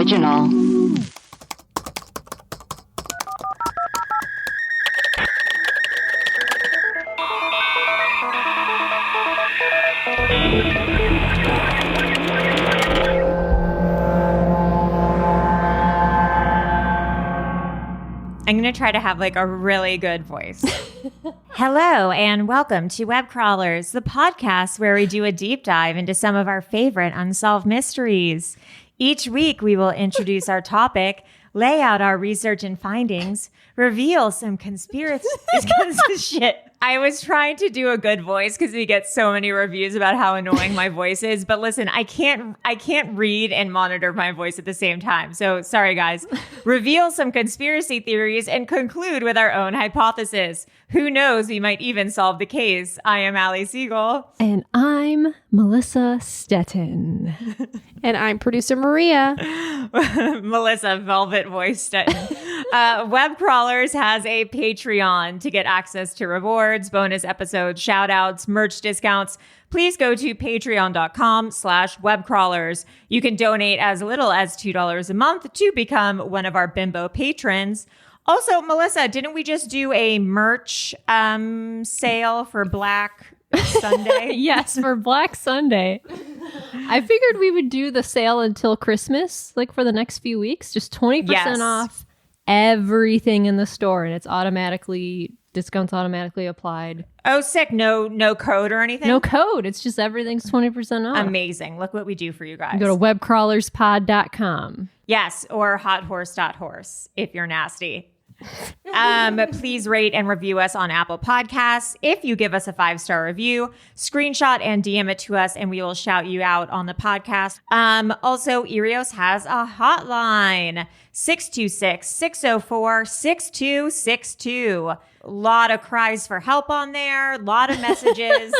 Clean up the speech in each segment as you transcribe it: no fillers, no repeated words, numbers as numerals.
original. I'm going to try to have like a really good voice. Hello and welcome to Web Crawlers, the podcast where we do a deep dive into some of our favorite unsolved mysteries. Each week we will introduce our topic, lay out our research and findings, reveal some conspiracy shit. I was trying to do a good voice because we get so many reviews about how annoying my voice is. But listen, I can't read and monitor my voice at the same time. So sorry, guys. Reveal some conspiracy theories and conclude with our own hypothesis. Who knows? We might even solve the case. I am Allie Siegel. And I'm Melissa Stettin. And I'm producer Maria. Melissa, velvet voice Stettin. Web Crawlers has a Patreon to get access to rewards, bonus episodes, shout outs, merch discounts. Please go to patreon.com/webcrawlers. You can donate as little as $2 a month to become one of our bimbo patrons. Also, Melissa, didn't we just do a merch sale for Black Sunday? Yes, for Black Sunday. I figured we would do the sale until Christmas, like for the next few weeks, just 20% off everything in the store, and discounts automatically applied. Oh, sick. No code or anything? No code. It's just everything's 20% off. Amazing. Look what we do for you guys. You go to webcrawlerspod.com. Yes, or hothorse.horse if you're nasty. Please rate and review us on Apple Podcasts. If you give us a 5-star review, screenshot and DM it to us and we will shout you out on the podcast. Also, Erios has a hotline, 626-604-6262. A lot of cries for help on there. A lot of messages.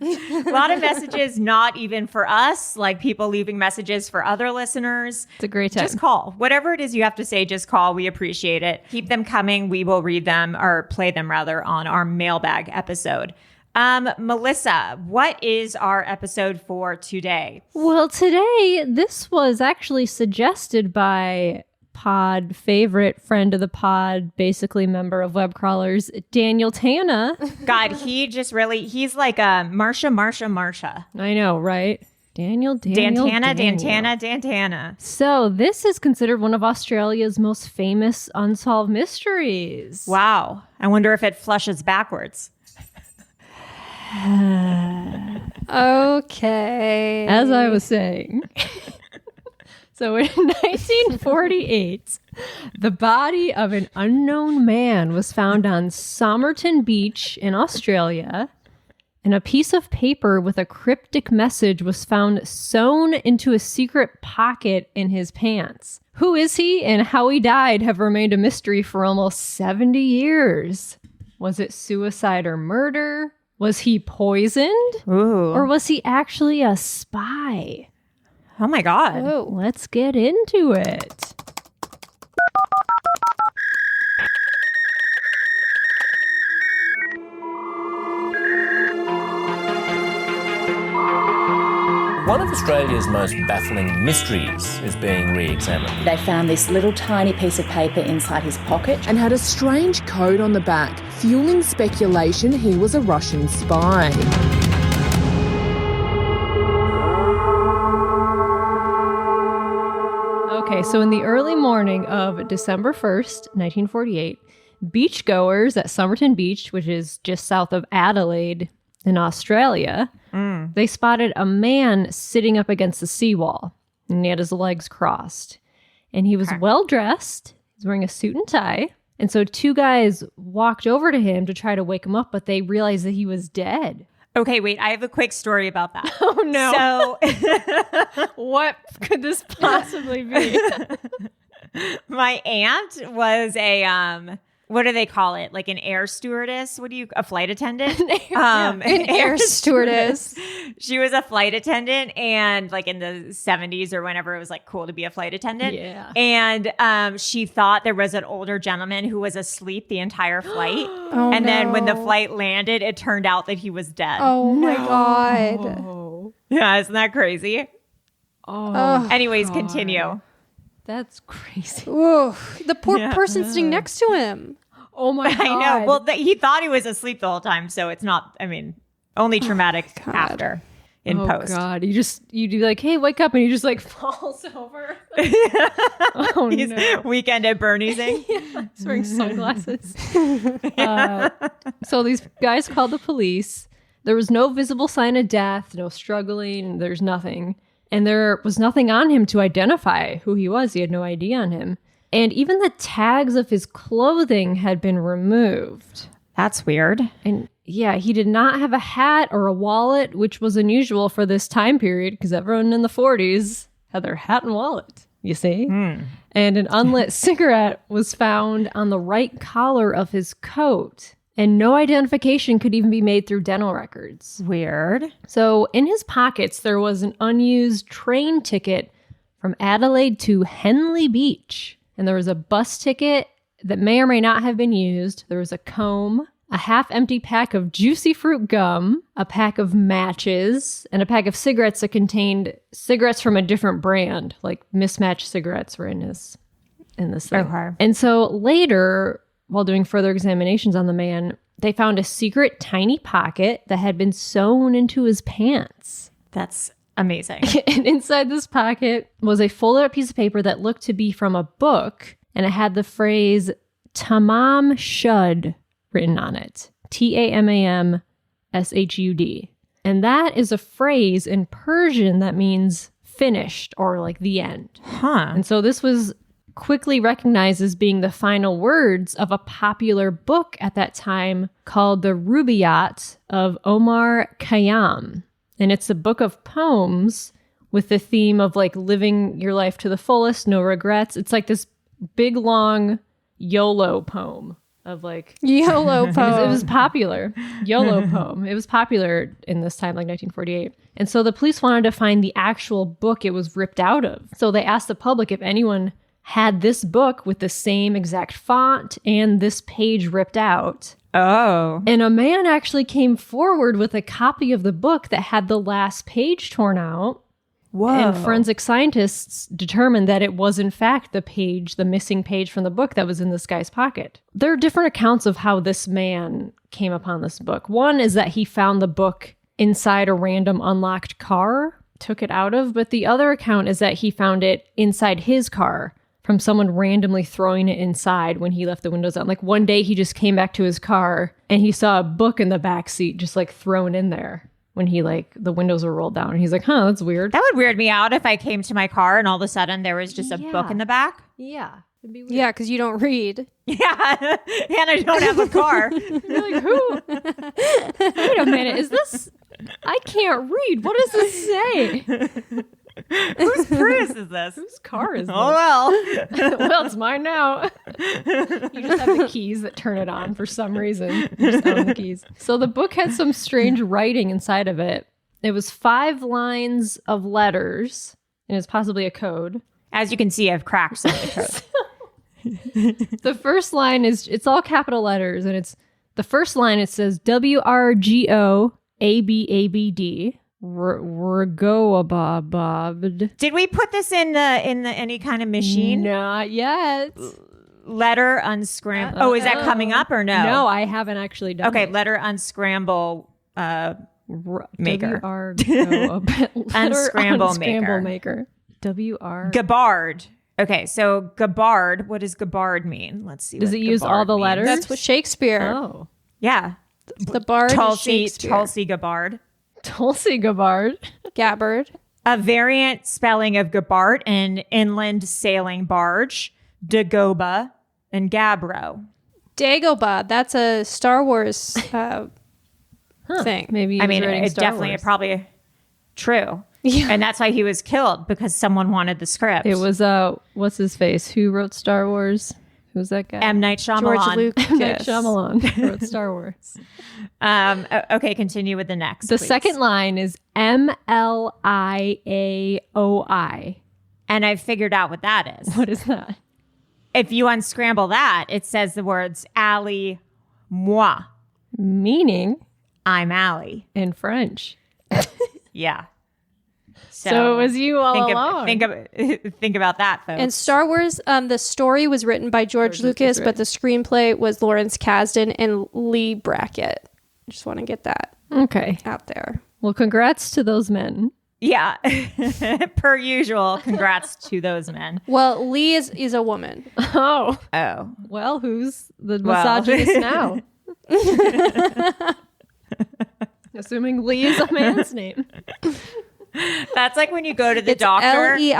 A lot of messages not even for us, like people leaving messages for other listeners. It's a great time. Just call. Whatever it is you have to say, just call. We appreciate it. Keep them coming. We will read them or play them rather on our mailbag episode. Melissa, what is our episode for today? Well, today, this was actually suggested by pod favorite, friend of the pod, basically member of Web Crawlers, Daniel Tana. God, he's like a Marsha. I know, right? Dantana. So this is considered one of Australia's most famous unsolved mysteries. Wow. I wonder if it flushes backwards. Okay. As I was saying. So in 1948, the body of an unknown man was found on Somerton Beach in Australia, and a piece of paper with a cryptic message was found sewn into a secret pocket in his pants. Who is he and how he died have remained a mystery for almost 70 years. Was it suicide or murder? Was he poisoned? Ooh. Or was he actually a spy? Oh my God. Oh, let's get into it. One of Australia's most baffling mysteries is being re-examined. They found this little tiny piece of paper inside his pocket and had a strange code on the back, fueling speculation he was a Russian spy. Okay, so in the early morning of December 1st, 1948, beachgoers at Somerton Beach, which is just south of Adelaide in Australia, they spotted a man sitting up against the seawall, and he had his legs crossed. And he was well-dressed. He was wearing a suit and tie. And so 2 guys walked over to him to try to wake him up, but they realized that he was dead. Okay, wait, I have a quick story about that. Oh, no. So what could this possibly be? my aunt was a, what do they call it? Like an air stewardess? A flight attendant? An air stewardess. She was a flight attendant, and like in the 70s or whenever it was like cool to be a flight attendant. Yeah. And she thought there was an older gentleman who was asleep the entire flight. Then when the flight landed, it turned out that he was dead. Oh my God. Yeah, isn't that crazy? Oh. Anyways, continue. That's crazy. Ooh, the poor person sitting next to him. Oh my God. I know. Well, he thought he was asleep the whole time, so it's not, only traumatic after in post. Oh God. You do like, hey, wake up, and he just like falls over. Oh He's no. weekend at Bernie'sing. He's wearing sunglasses. So these guys called the police. There was no visible sign of death, no struggling, there's nothing. And there was nothing on him to identify who he was. He had no ID on him. And even the tags of his clothing had been removed. That's weird. And yeah, he did not have a hat or a wallet, which was unusual for this time period because everyone in the 40s had their hat and wallet, you see? And an unlit cigarette was found on the right collar of his coat. And no identification could even be made through dental records. Weird. So in his pockets, there was an unused train ticket from Adelaide to Henley Beach. And there was a bus ticket that may or may not have been used. There was a comb, a half-empty pack of juicy fruit gum, a pack of matches, and a pack of cigarettes that contained cigarettes from a different brand. Like mismatched cigarettes were in this thing. Okay. And so later, while doing further examinations on the man, they found a secret tiny pocket that had been sewn into his pants. That's amazing. And inside this pocket was a folded up piece of paper that looked to be from a book, and it had the phrase Tamam Shud written on it. Tamamshud. And that is a phrase in Persian that means finished or like the end. Huh. And so this was quickly recognized as being the final words of a popular book at that time called the Rubaiyat of Omar Khayyam. And it's a book of poems with the theme of like living your life to the fullest, no regrets. It's like this big, long YOLO poem of like... YOLO poem. It was popular. YOLO poem. It was popular in this time, like 1948. And so the police wanted to find the actual book it was ripped out of. So they asked the public if anyone had this book with the same exact font and this page ripped out. Oh. And a man actually came forward with a copy of the book that had the last page torn out. Whoa. And forensic scientists determined that it was in fact the missing page from the book that was in this guy's pocket. There are different accounts of how this man came upon this book. One is that he found the book inside a random unlocked car, took it out of, but the other account is that he found it inside his car from someone randomly throwing it inside when he left the windows on. Like one day he just came back to his car and he saw a book in the back seat just like thrown in there when he like the windows were rolled down. And he's like, huh, that's weird. That would weird me out if I came to my car and all of a sudden there was just a book in the back. Yeah. It'd be weird. Yeah, because you don't read. Yeah. And I don't have a car. You're like, who? Wait a minute. Is this? I can't read. What does this say? Whose Prius is this? Whose car is this? Oh, well. Well, it's mine now. You just have the keys that turn it on for some reason. You just own the keys. So the book had some strange writing inside of it. It was 5 lines of letters, and it's possibly a code. As you can see, I've cracked some of the code. The first line it's all capital letters, and it's the first line. It says WRGOABABD. Regoabababd. Did we put this in the any kind of machine? Not yet. Letter unscramble. Is that coming up or no? No, I haven't actually done it. Okay, letter unscramble maker. Unscramble maker. maker. WR. Gabard. Okay, so Gabard. What does Gabard mean? Let's see. Does what it use all Gabard the means. letters? That's what Shakespeare. Oh. Yeah. The bard is Shakespeare. Tulsi Gabbard. Tulsi Gabbard. Gabbard. A variant spelling of Gabbard, an inland sailing barge, Dagoba, and Gabbro. Dagobah. That's a Star Wars thing. Maybe It probably true. Yeah. And that's why he was killed, because someone wanted the script. It was, what's his face? Who wrote Star Wars? Who's that guy? M. Night Shyamalan. George Lucas. M. Night Shyamalan wrote Star Wars. Okay, continue with the next. The please. second line is MLIAOI. And I've figured out what that is. What is that? If you unscramble that, it says the words Ali, moi. Meaning I'm Ali. in French. Yeah. So it was you all along. Think about that, folks. And Star Wars, the story was written by George Lucas, but the screenplay was Lawrence Kasdan and Lee Brackett. Just want to get that out there. Well, congrats to those men. Yeah. Per usual, congrats to those men. Well, Lee is a woman. Oh. Well, who's the misogynist now? Assuming Lee is a man's name. That's like when you go to the doctor. Leigh.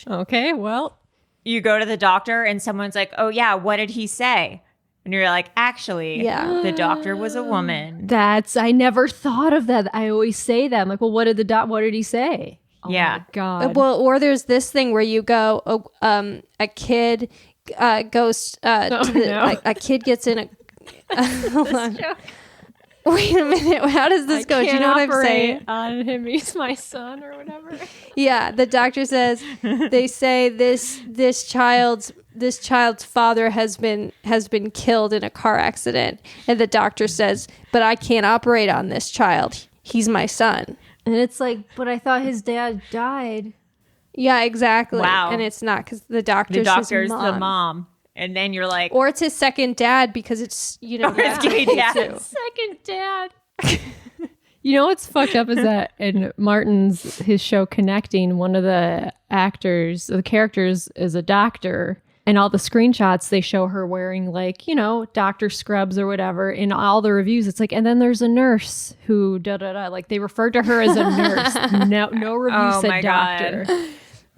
Okay, well. You go to the doctor and someone's like, oh, yeah, what did he say? And you're like, actually, the doctor was a woman. I never thought of that. I always say that. I'm like, well, what did he say? Oh my God. Well, or there's this thing where you go, a kid goes a kid gets in a hold on. Wait a minute. How does this go? Do you know what I'm saying? On him, he's my son or whatever. Yeah, the doctor says they say this child's father has been killed in a car accident, and the doctor says, "But I can't operate on this child. He's my son." And it's like, but I thought his dad died. Yeah, exactly. Wow. And it's not because the doctor's the mom. And then you're like, or it's his second dad because it's his gay dad. Second dad. You know what's fucked up is that in his show Connecting, one of the characters is a doctor, and all the screenshots they show her wearing doctor scrubs or whatever. In all the reviews, it's like, and then there's a nurse who like they referred to her as a nurse. No review said doctor. God.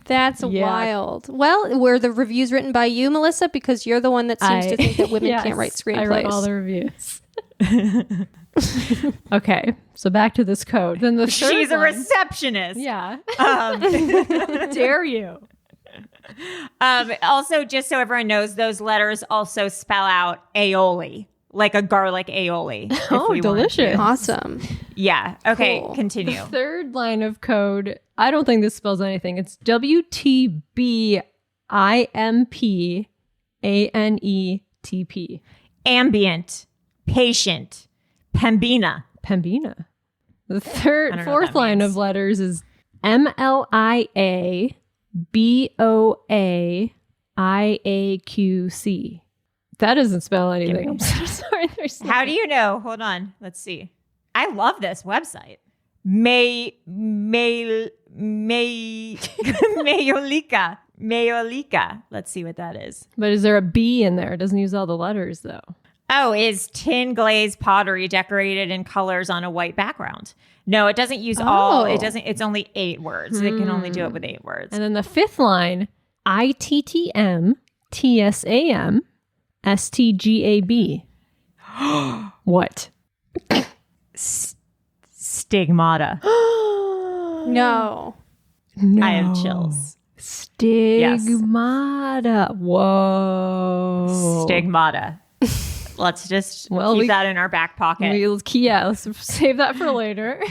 That's wild. Well, were the reviews written by you, Melissa? Because you're the one that seems to think that women can't write screenplays. I wrote all the reviews. Okay, so back to this code. Then the third she's a one, receptionist. Yeah. Dare you? Also, just so everyone knows, those letters also spell out aioli, like a garlic aioli. Oh, delicious. Awesome. Yeah. Okay, Cool. continue. Third line of code. I don't think this spells anything. It's WTBIMPANETP. Ambient, patient, pembina. Pembina. The fourth line of letters is MLIABOAIAQC. That doesn't spell anything. I'm so sorry. How do you know? Hold on. Let's see. I love this website. Mayolica. Let's see what that is. But is there a B in there? It doesn't use all the letters though. Oh, is tin glazed pottery decorated in colors on a white background? No, it doesn't use all. It doesn't. It's only 8 words. It can only do it with 8 words. And then the fifth line, ITTMTSAMSTGAB. What? Stigmata. No. I have chills. Stigmata. Whoa. Stigmata. Let's just keep that in our back pocket. Let's save that for later.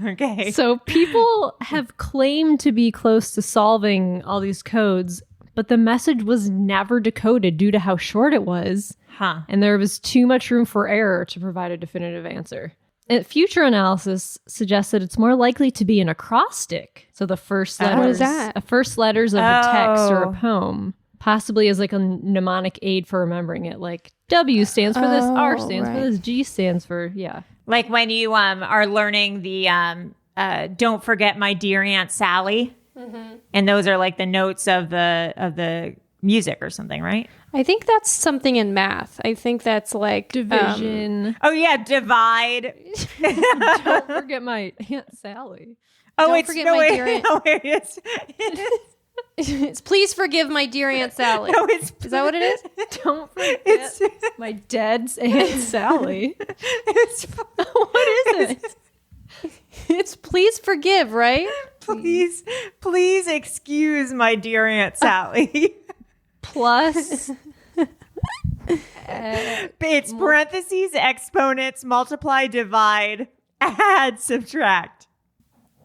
Okay. So people have claimed to be close to solving all these codes, but the message was never decoded due to how short it was. Huh. And there was too much room for error to provide a definitive answer. And future analysis suggests that it's more likely to be an acrostic. So the first letters, What is that? First letters of a text or a poem, possibly as like a mnemonic aid for remembering it. Like W stands for this, R stands for this, G stands for, Like when you are learning the "Don't forget my dear Aunt Sally," and those are like the notes of the music or something, right? I think that's something in math. I think that's like division. Oh yeah, divide. Don't forget my Aunt Sally. Oh, Don't it's forget no my way. dear Aunt. No, it's It's please forgive my dear Aunt Sally. no, Is that what it is? Don't forget my dad's Aunt Sally. it's What is it? It's please forgive, right? please excuse my dear Aunt Sally. Plus It's parentheses, exponents, multiply, divide, add, subtract.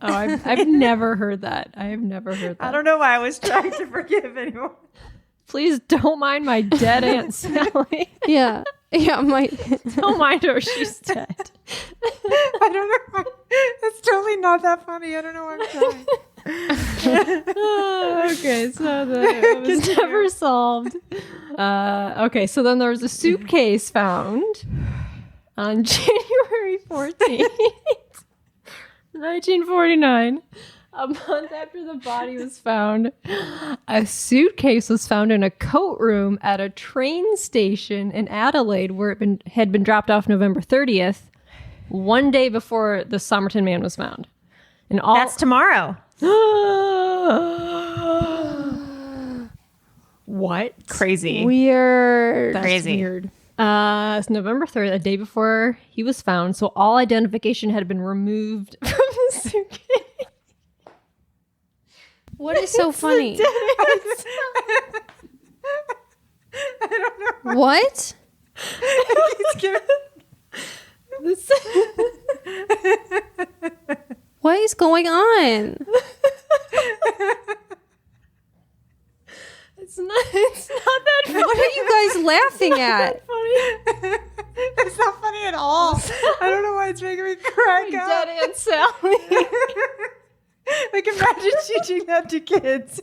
Oh, I've never heard that. I have never heard that. I don't know why I was trying to forgive anyone. Please don't mind my dead Aunt Sally. Yeah. Yeah, my Don't mind her. She's dead. I don't know. It's totally not that funny. I don't know why I'm crying. Okay, so it was never solved. Okay, so then there was a suitcase found on January 14th, 1949. A month after the body was found, a suitcase was found in a coat room at a train station in Adelaide, where it had been dropped off November 30th, one day before the Somerton Man was found. And all That's tomorrow. What? Crazy. weird. That's Crazy. weird. It's November 3rd, a day before he was found, so all identification had been removed from the suitcase. What is so funny? I don't know. What? This- What is going on? it's not that funny. What are you guys laughing at? It's not funny at all. I don't know why it's making me crack Dead up. Aunt Sally. Like, imagine teaching that to kids.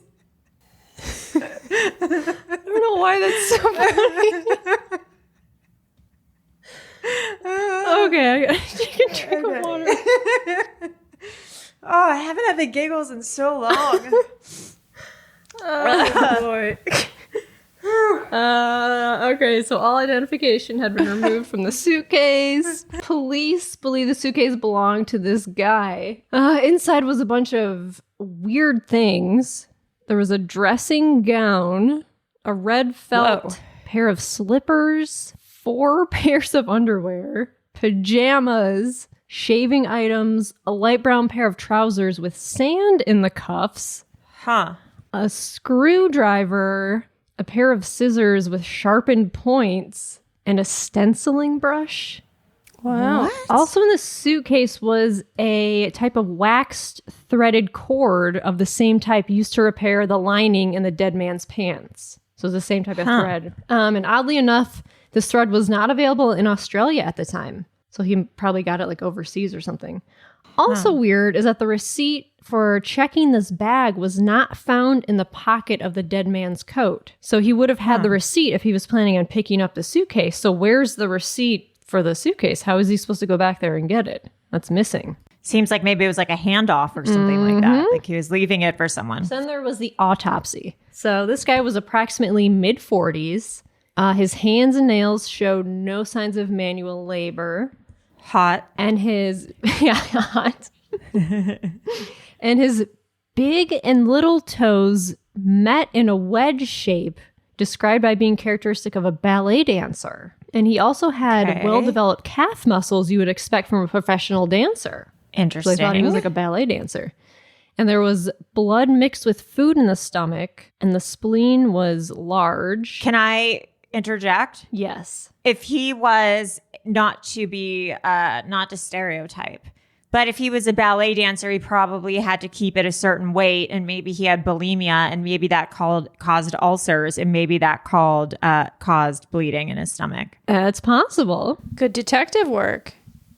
I don't know why that's so funny. Okay, I gotta take a drink of water. Oh, I haven't had the giggles in so long. Oh boy. Okay, so all identification had been removed from the suitcase. Police believe the suitcase belonged to this guy. Inside was a bunch of weird things. There was a dressing gown, a red felt pair of slippers, 4 pairs of underwear, pajamas, shaving items, a light brown pair of trousers with sand in the cuffs, Huh. a screwdriver, a pair of scissors with sharpened points, and a stenciling brush. Wow. Also in the suitcase was a type of waxed threaded cord of the same type used to repair the lining in the dead man's pants. So it's the same type of thread. And oddly enough, this thread was not available in Australia at the time. So he probably got it like overseas or something. Also weird is that the receipt for checking this bag was not found in the pocket of the dead man's coat. So he would have had the receipt if he was planning on picking up the suitcase. So where's the receipt for the suitcase? How is he supposed to go back there and get it? That's missing. Seems like maybe it was like a handoff or something like that. Like he was leaving it for someone. Then there was the autopsy. So this guy was approximately mid-40s. His hands and nails showed no signs of manual labor. Hot. And his hot. And his big and little toes met in a wedge shape described by being characteristic of a ballet dancer. And he also had well-developed calf muscles you would expect from a professional dancer. Interesting. So I thought he was like a ballet dancer. And there was blood mixed with food in the stomach, and the spleen was large. Can I interject? Yes. If he was not to stereotype, but if he was a ballet dancer, he probably had to keep it a certain weight, and maybe he had bulimia, and maybe that caused ulcers, and maybe that caused bleeding in his stomach. It's possible. Good detective work,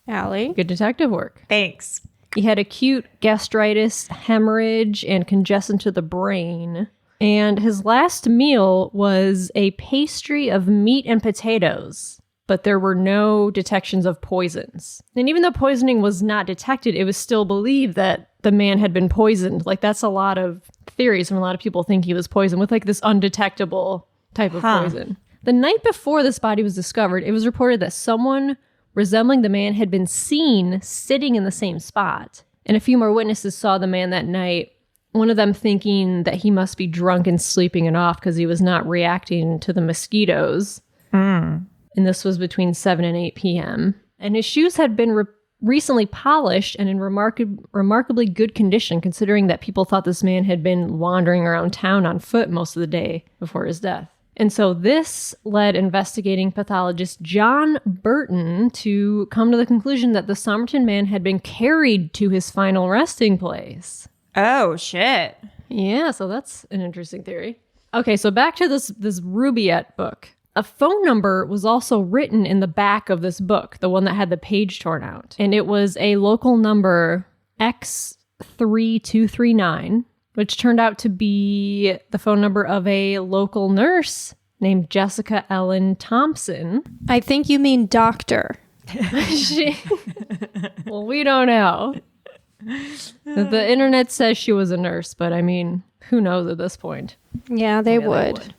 Allie. Good detective work. Thanks. He had acute gastritis, hemorrhage, and congestion to the brain. And his last meal was a pastry of meat and potatoes, but there were no detections of poisons. And even though poisoning was not detected, it was still believed that the man had been poisoned. Like, that's a lot of theories, and a lot of people think he was poisoned with like this undetectable type of poison. The night before this body was discovered, it was reported that someone resembling the man had been seen sitting in the same spot. And a few more witnesses saw the man that night, one of them thinking that he must be drunk and sleeping it off because he was not reacting to the mosquitoes. And this was between 7 and 8 p.m. And his shoes had been recently polished and in remarkably good condition, considering that people thought this man had been wandering around town on foot most of the day before his death. And so this led investigating pathologist John Burton to come to the conclusion that the Somerton Man had been carried to his final resting place. Oh, shit. Yeah, so that's an interesting theory. Okay, so back to this Rubaiyat book. A phone number was also written in the back of this book, the one that had the page torn out. And it was a local number X3239, which turned out to be the phone number of a local nurse named Jessica Ellen Thompson. I think you mean doctor. Well, we don't know. The internet says she was a nurse, but I mean, who knows at this point? Yeah, they would.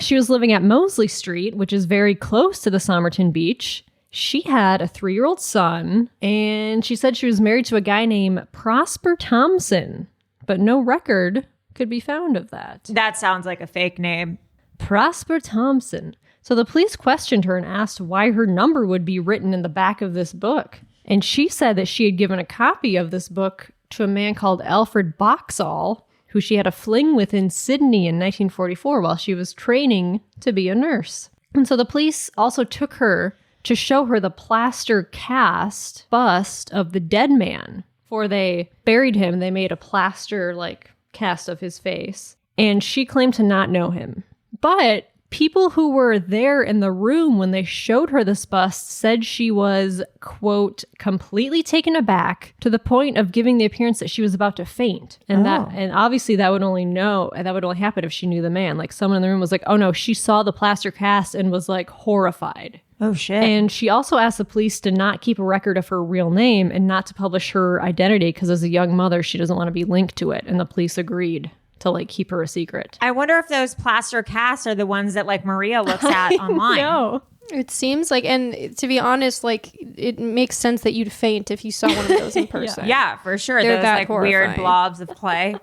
She was living at Mosley Street, which is very close to the Somerton Beach. She had a 3-year-old son, and she said she was married to a guy named Prosper Thompson, but no record could be found of that. That sounds like a fake name. Prosper Thompson. So the police questioned her and asked why her number would be written in the back of this book. And she said that she had given a copy of this book to a man called Alfred Boxall, who she had a fling with in Sydney in 1944 while she was training to be a nurse. And so the police also took her to show her the plaster cast bust of the dead man. Before they buried him, they made a plaster cast of his face. And she claimed to not know him. But people who were there in the room when they showed her this bust said she was, quote, completely taken aback to the point of giving the appearance that she was about to faint. And obviously that would only happen if she knew the man. Like someone in the room was like, oh no, she saw the plaster cast and was like horrified. Oh shit. And she also asked the police to not keep a record of her real name and not to publish her identity because as a young mother, she doesn't want to be linked to it. And the police agreed to keep her a secret. I wonder if those plaster casts are the ones that Maria looks at online. No. It seems like, and to be honest, it makes sense that you'd faint if you saw one of those in person. Yeah, for sure. They're Those that weird horrifying. blobs of clay.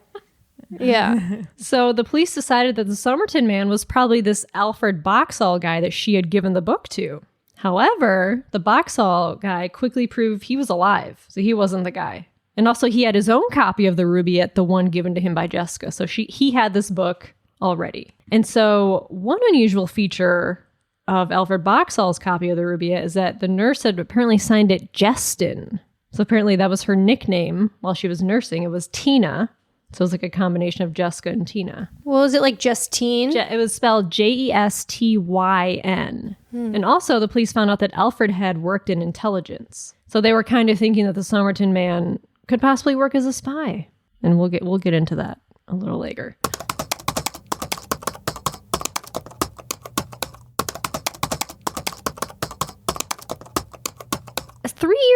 Yeah. So the police decided that the Somerton Man was probably this Alfred Boxall guy that she had given the book to. However, the Boxall guy quickly proved he was alive, so he wasn't the guy. And also he had his own copy of the Rubaiyat, the one given to him by Jessica. So he had this book already. And so one unusual feature of Alfred Boxall's copy of the Rubaiyat is that the nurse had apparently signed it Jestin. So apparently that was her nickname while she was nursing. It was Tina. So it was a combination of Jessica and Tina. Well, was it Justine? It was spelled Jestyn. And also the police found out that Alfred had worked in intelligence. So they were kind of thinking that the Somerton Man could possibly work as a spy. And we'll get into that a little later.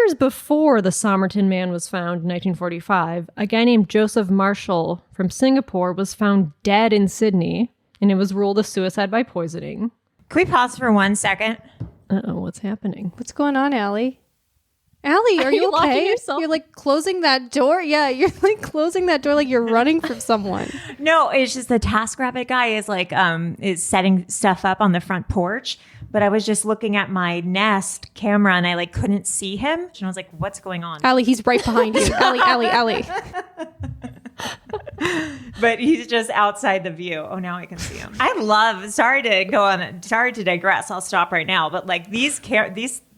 Years before the Somerton Man was found in 1945, a guy named Joseph Marshall from Singapore was found dead in Sydney, and it was ruled a suicide by poisoning. Can we pause for 1 second? Uh-oh, what's happening? What's going on, Allie? Allie, are you locking okay? yourself? You're closing that door? Yeah, you're closing that door like you're running from someone. No, it's just the TaskRabbit guy is setting stuff up on the front porch. But I was just looking at my Nest camera and I couldn't see him. And I was like, what's going on? Allie, he's right behind you. Allie. But he's just outside the view. Oh, now I can see him. Sorry to digress. I'll stop right now. But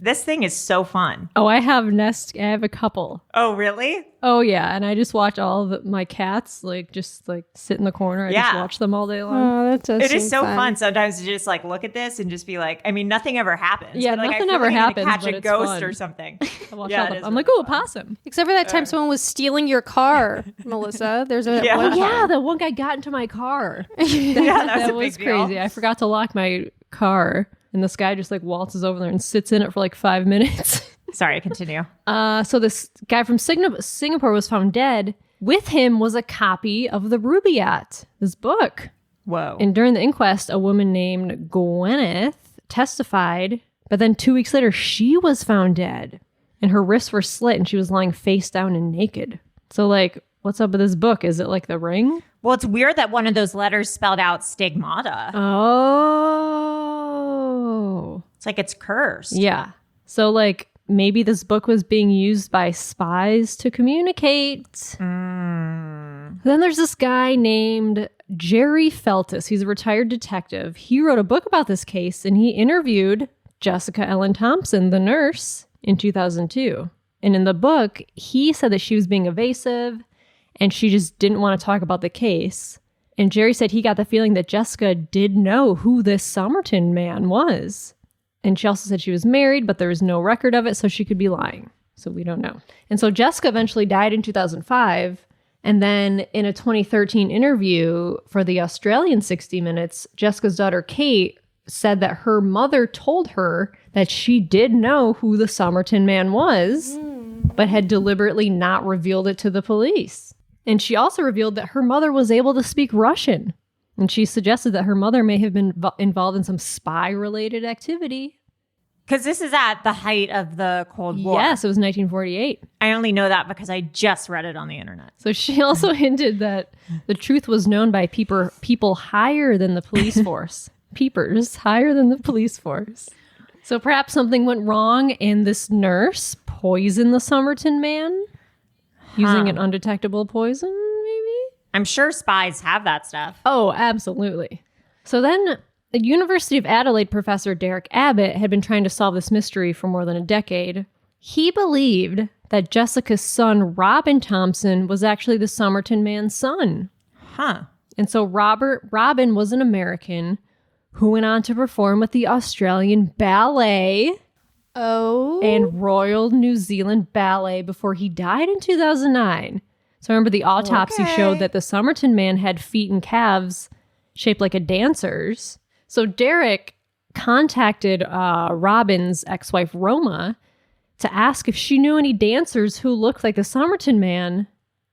this thing is so fun. Oh, I have a couple. Oh, really? Oh, yeah. And I just watch all of my cats, just sit in the corner. I just watch them all day long. Oh, that does It is seem so fun sometimes to just look at this and just be nothing ever happens. Yeah, but, nothing I feel ever I'm gonna happens, catch but a it's ghost fun. or something. I watch Yeah, all it them. is I'm really oh, a fun. possum. Except for that time someone was stealing your car, Melissa. There's a Yeah. one Yeah, that one guy got into my car. Yeah, that was was a big deal. crazy. I forgot to lock my car, and this guy just waltzes over there and sits in it for 5 minutes. Sorry, continue. So this guy from Singapore was found dead. With him was a copy of the Rubaiyat, this book. Whoa. And during the inquest, a woman named Gwyneth testified, but then 2 weeks later, she was found dead. And her wrists were slit, and she was lying face down and naked. So, what's up with this book? Is it The Ring? Well, it's weird that one of those letters spelled out stigmata. Oh. It's it's cursed. Yeah. So, maybe this book was being used by spies to communicate. Then there's this guy named Jerry Feltus. He's a retired detective. He wrote a book about this case, and he interviewed Jessica Ellen Thompson, the nurse, in 2002. And in the book, he said that she was being evasive, and she just didn't want to talk about the case. And Jerry said he got the feeling that Jessica did know who this Somerton man was. And she also said she was married, but there was no record of it, so she could be lying. So we don't know. And so Jessica eventually died in 2005. And then in a 2013 interview for the Australian 60 Minutes, Jessica's daughter Kate said that her mother told her that she did know who the Somerton man was, but had deliberately not revealed it to the police. And she also revealed that her mother was able to speak Russian. And she suggested that her mother may have been involved in some spy-related activity. Because this is at the height of the Cold War. Yes, it was 1948. I only know that because I just read it on the internet. So she also hinted that the truth was known by people higher than the police force. Peepers higher than the police force. So perhaps something went wrong and this nurse poisoned the Somerton man using an undetectable poison, maybe? I'm sure spies have that stuff. Oh, absolutely. So then the University of Adelaide professor Derek Abbott had been trying to solve this mystery for more than a decade. He believed that Jessica's son, Robin Thompson, was actually the Somerton man's son. Huh. And so Robin was an American who went on to perform with the Australian Ballet and Royal New Zealand Ballet before he died in 2009. So remember, the autopsy showed that the Somerton man had feet and calves shaped like a dancer's. So Derek contacted Robin's ex-wife Roma to ask if she knew any dancers who looked like the Somerton man.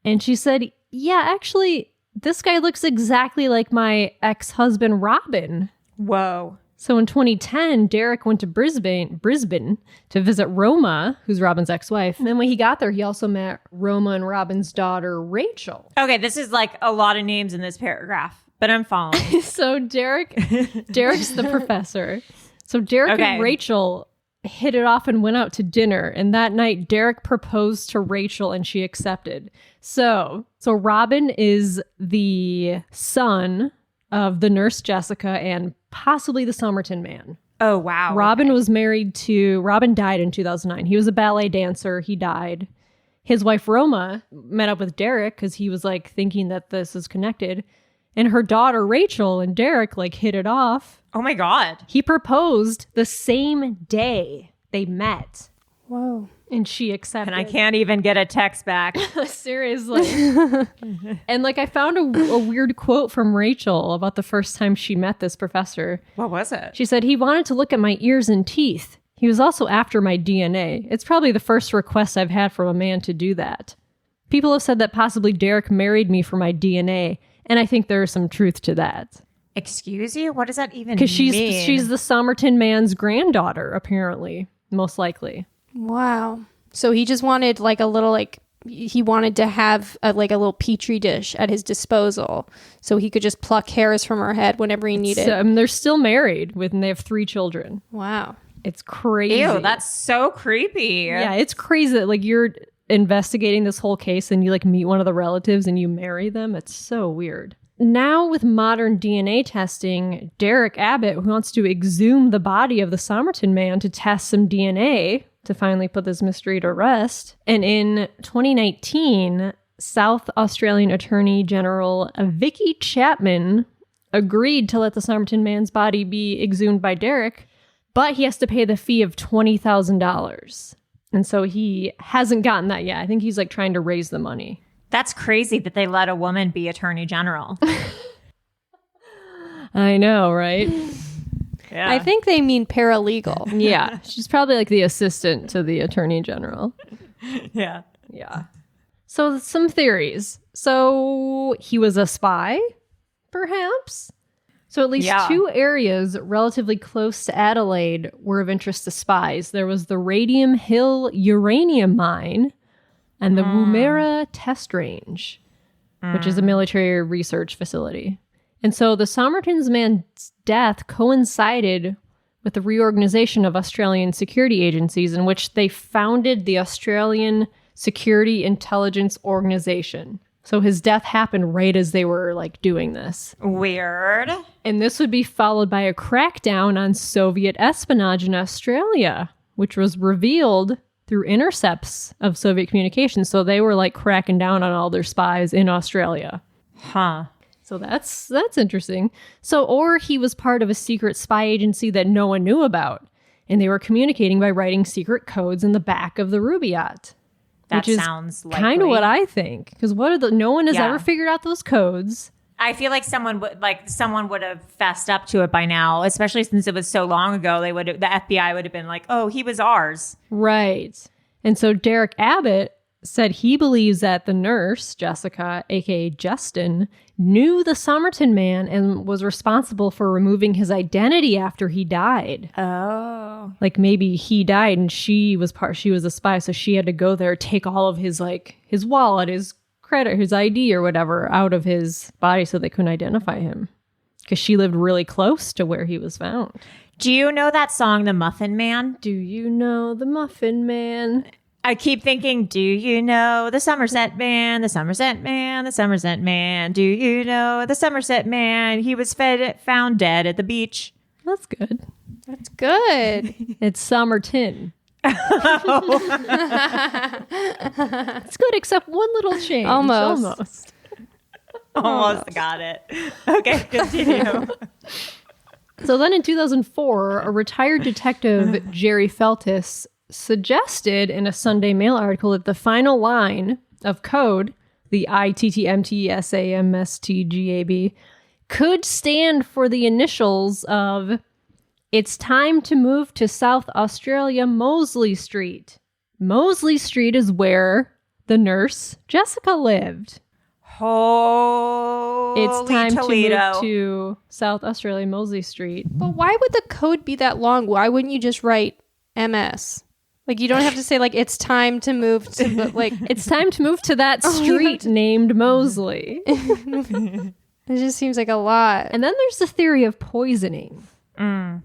And she said, yeah, actually, this guy looks exactly like my ex-husband Robin. Whoa. So in 2010, Derek went to Brisbane to visit Roma, who's Robin's ex-wife. And then when he got there, he also met Roma and Robin's daughter, Rachel. Okay, this is like a lot of names in this paragraph, but I'm following. So Derek's the professor. So Derek and Rachel hit it off and went out to dinner. And that night, Derek proposed to Rachel and she accepted. So Robin is the son of the nurse Jessica and possibly the Somerton man. Oh, wow. Robin died in 2009. He was a ballet dancer. He died. His wife Roma met up with Derek because he was like thinking that this is connected. And her daughter Rachel and Derek like hit it off. Oh my God. He proposed the same day they met. Whoa. And she accepted. And I can't even get a text back. Seriously. And like I found a weird quote from Rachel about the first time she met this professor. What was it? She said, he wanted to look at my ears and teeth. He was also after my DNA. It's probably the first request I've had from a man to do that. People have said that possibly Derek married me for my DNA. And I think there is some truth to that. Excuse you? What does that even mean? Because she's the Somerton man's granddaughter, apparently. Most likely. Wow. So he just wanted like a little he wanted to have a little petri dish at his disposal so he could just pluck hairs from her head whenever he needed. So, they're still married and they have 3 children. Wow. It's crazy. Ew, that's so creepy. Yeah, it's crazy that like you're investigating this whole case and you like meet one of the relatives and you marry them. It's so weird. Now with modern DNA testing, Derek Abbott wants to exhume the body of the Somerton man to test some DNA to finally put this mystery to rest. And in 2019, South Australian Attorney General Vicky Chapman agreed to let the Somerton man's body be exhumed by Derek, but he has to pay the fee of $20,000. And so he hasn't gotten that yet. I think he's like trying to raise the money. That's crazy that they let a woman be attorney general. I know, right? Yeah. I think they mean paralegal. Yeah. She's probably like the assistant to the attorney general. Yeah. Yeah. So some theories. So he was a spy, perhaps? So at least 2 areas relatively close to Adelaide were of interest to spies. There was the Radium Hill uranium mine and the Woomera test range, which is a military research facility. And so the Somerton man's death coincided with the reorganization of Australian security agencies in which they founded the Australian Security Intelligence Organization. So his death happened right as they were like doing this. Weird. And this would be followed by a crackdown on Soviet espionage in Australia, which was revealed through intercepts of Soviet communications. So they were like cracking down on all their spies in Australia. Huh. So that's interesting. So, or he was part of a secret spy agency that no one knew about, and they were communicating by writing secret codes in the back of the Rubaiyat. That which is sounds likely. kind of what I think, because no one has Yeah. ever figured out those codes. I feel like someone would have fessed up to it by now, especially since it was so long ago. The FBI would have been like, "Oh, he was ours." Right. And so Derek Abbott said he believes that the nurse, Jessica, aka Justin, knew the Somerton Man and was responsible for removing his identity after he died. Oh. Like maybe he died and she was a spy, so she had to go there, take all of his his wallet, his credit, his ID or whatever out of his body so they couldn't identify him. Because she lived really close to where he was found. Do you know that song, The Muffin Man? Do you know the Muffin Man? I keep thinking, do you know the Somerset Man, the Somerset Man, the Somerset Man? Do you know the Somerset Man? He was found dead at the beach. That's good. That's good. It's Somerton. It's good, except one little change. Almost. Almost got it. Okay, continue. So then in 2004, a retired detective, Jerry Feltis, suggested in a Sunday Mail article that the final line of code, the ITTMTSAMSTGAB, could stand for the initials of "It's time to move to South Australia, Mosley Street." Mosley Street is where the nurse, Jessica, lived. Holy It's time Toledo. to move to South Australia, Mosley Street. But why would the code be that long? Why wouldn't you just write MS? Like, you don't have to say, it's time to move to, but, It's time to move to that street named Mosley. it just seems like a lot. And then there's the theory of poisoning.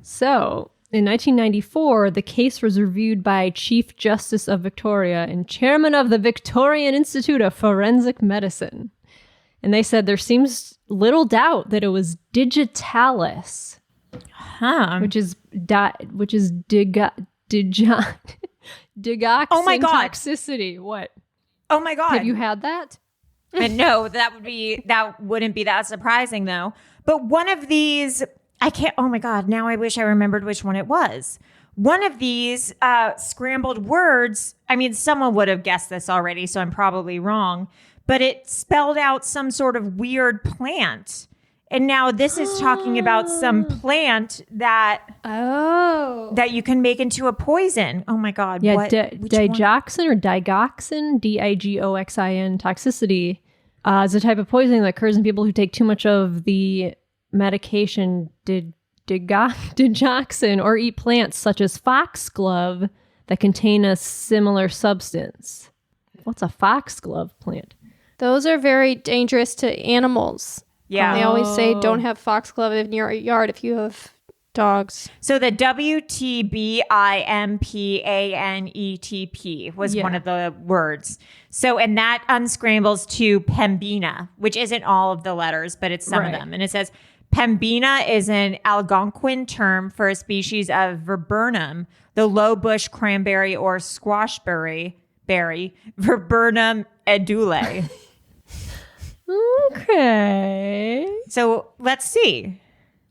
So, in 1994, the case was reviewed by Chief Justice of Victoria and chairman of the Victorian Institute of Forensic Medicine. And they said there seems little doubt that it was digitalis, which is digoxin Oh my God. toxicity. What? Oh my God. Have you had that? And no, that wouldn't be that surprising though. But one of these, oh my God, now I wish I remembered which one it was. One of these scrambled words, I mean, someone would have guessed this already, so I'm probably wrong, but it spelled out some sort of weird plant. And now this is talking about some plant that you can make into a poison. Oh my God. Yeah, which one? digoxin or digoxin, digoxin toxicity is a type of poisoning that occurs in people who take too much of the medication digoxin or eat plants such as foxglove that contain a similar substance. What's a foxglove plant? Those are very dangerous to animals. Yeah. They always say don't have foxglove in your yard if you have dogs. So the WTBIMPANETP was one of the words. So, and that unscrambles to pembina, which isn't all of the letters, but it's some of them. And it says, pembina is an Algonquin term for a species of viburnum, the low bush cranberry or squashberry berry, Viburnum edule. Okay. So let's see.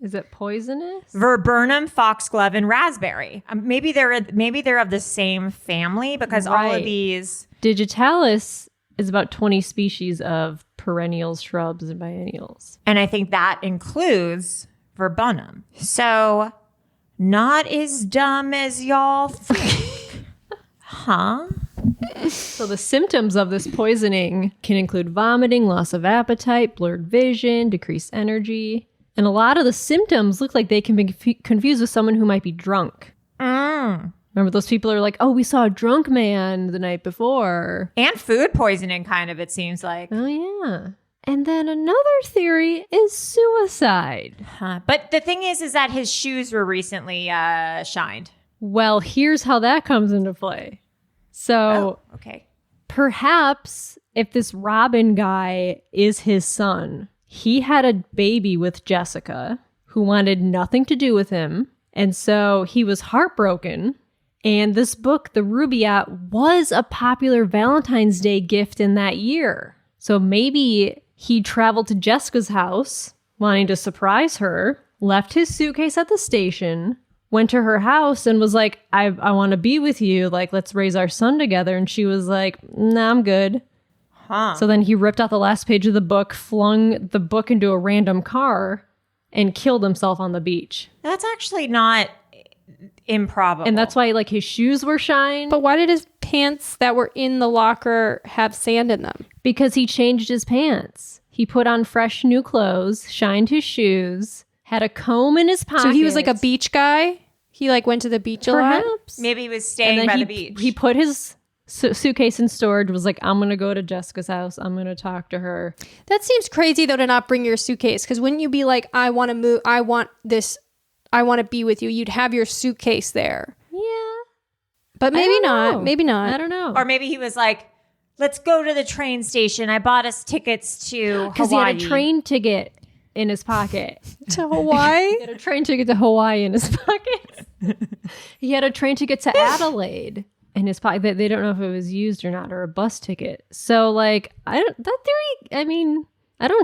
Is it poisonous? Viburnum, foxglove, and raspberry. Maybe they're of the same family because all of these. Digitalis is about 20 species of perennials, shrubs, and biennials. And I think that includes viburnum. So not as dumb as y'all think. Huh? So the symptoms of this poisoning can include vomiting, loss of appetite, blurred vision, decreased energy. And a lot of the symptoms look like they can be confused with someone who might be drunk. Remember those people are like, oh, we saw a drunk man the night before. And food poisoning, kind of, it seems like. Oh, yeah. And then another theory is suicide. But the thing is that his shoes were recently shined. Well, here's how that comes into play. So, Okay. Perhaps if this Robin guy is his son, he had a baby with Jessica who wanted nothing to do with him. And so he was heartbroken. And this book, The Rubaiyat, was a popular Valentine's Day gift in that year. So maybe he traveled to Jessica's house, wanting to surprise her, left his suitcase at the station, went to her house and was like, I want to be with you. Like, let's raise our son together. And she was like, nah, I'm good. Huh. So then he ripped out the last page of the book, flung the book into a random car, and killed himself on the beach. That's actually not improbable. And that's why, like, his shoes were shined. But why did his pants that were in the locker have sand in them? Because he changed his pants. He put on fresh new clothes, shined his shoes, had a comb in his pocket. So he was like a beach guy? He like went to the beach a lot? Perhaps. Maybe he was staying by the beach. He put his suitcase in storage, was like, I'm going to go to Jessica's house. I'm going to talk to her. That seems crazy though to not bring your suitcase, because wouldn't you be like, I want to move, I want to be with you. You'd have your suitcase there. Yeah. But maybe I don't not. know. Maybe not. I don't know. Or maybe he was like, let's go to the train station. I bought us tickets to Because he Hawaii. had a train ticket in his pocket. To Hawaii? He had a train ticket to Hawaii in his pocket. He had a train ticket to Adelaide in his pocket. They don't know if it was used or not, or a bus ticket. So, like, I don't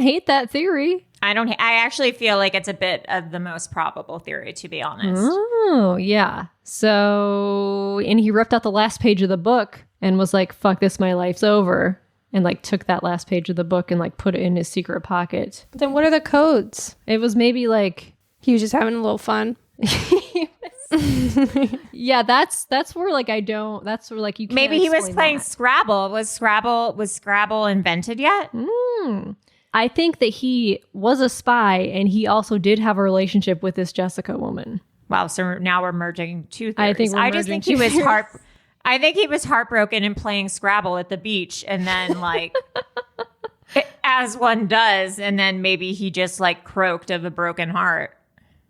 hate that theory. I actually feel like it's a bit of the most probable theory, to be honest. Oh, yeah. So, and he ripped out the last page of the book and was like, fuck this, my life's over. And like took that last page of the book and like put it in his secret pocket. Then what are the codes? It was maybe like, He was just having a little fun. yeah, that's where like that's where like you can't Maybe he was explain playing that. Scrabble. Was Scrabble invented yet? I think that he was a spy and he also did have a relationship with this Jessica woman. Wow, so now we're merging two theories. I think we're just merging think he two was theories. I think he was heartbroken and playing Scrabble at the beach, and then like as one does, and then maybe he just like croaked of a broken heart.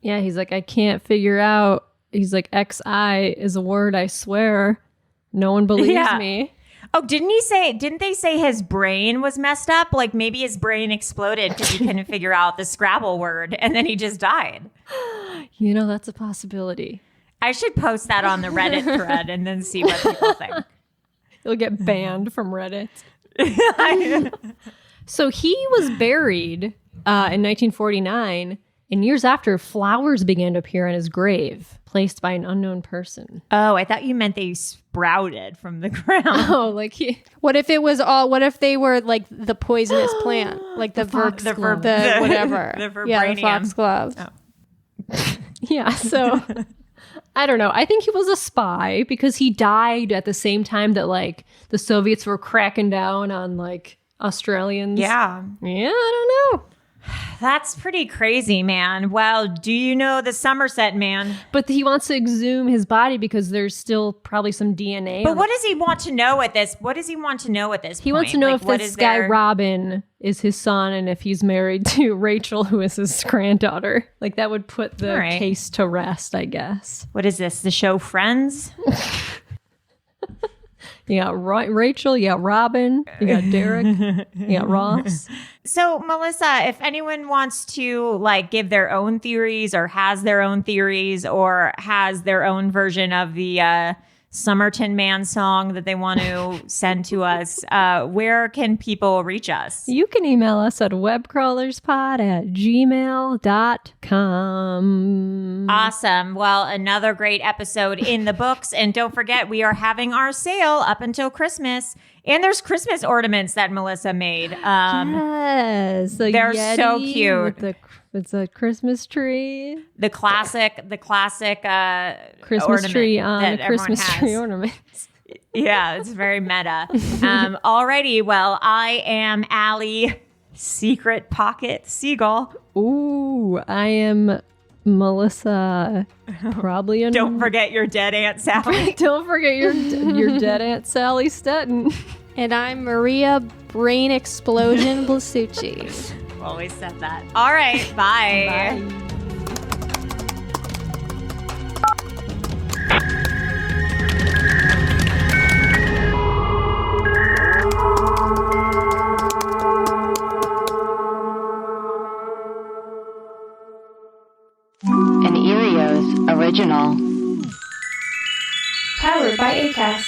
Yeah, he's like, I can't figure out. He's like, XI is a word, I swear. No one believes me. Oh, didn't they say his brain was messed up? Like maybe his brain exploded because he couldn't figure out the Scrabble word, and then he just died. You know, that's a possibility. I should post that on the Reddit thread and then see what people think. He'll get banned from Reddit. So he was buried in 1949, and years after, flowers began to appear on his grave, placed by an unknown person. Oh, I thought you meant they sprouted from the ground. Oh, like he... What if it was all? What if they were like the poisonous plant, like the foxglove. whatever, the yeah, the vibranium. foxglove. Oh. Yeah, so... I don't know. I think he was a spy because he died at the same time that like the Soviets were cracking down on like Australians. Yeah. Yeah, I don't know. That's pretty crazy, man. Well, do you know the Somerset Man? But he wants to exhume his body because there's still probably some DNA. But what does he want to know at this? What does he want to know at this He point? wants to know Like, if what this is guy their- Robin is his son and if he's married to Rachel, who is his granddaughter. Like that would put the All right. case to rest, I guess. What is this? The show Friends? You got Rachel, you got Robin, you got Derek, you got Ross. So, Melissa, if anyone wants to like give their own theories or has their own theories or has their own version of the Somerton Man song that they want to send to us, where can people reach us? You can email us at webcrawlerspod@gmail.com. Awesome. Well, another great episode in the books. And don't forget, we are having our sale up until Christmas. And there's Christmas ornaments that Melissa made. Yes, the they're so Yeti cute. It's a Christmas tree. The classic Christmas ornament tree on that a everyone Christmas has. tree ornament. Yeah, it's very meta. Alrighty, well, I am Allie, Secret Pocket Seagull. Ooh, I am Melissa. Probably a Don't forget your dead Aunt Sally. Don't forget your dead Aunt Sally Stetton. And I'm Maria Brain Explosion Blasucci. Always said that. All right, bye. An Erios original. Powered by Acast.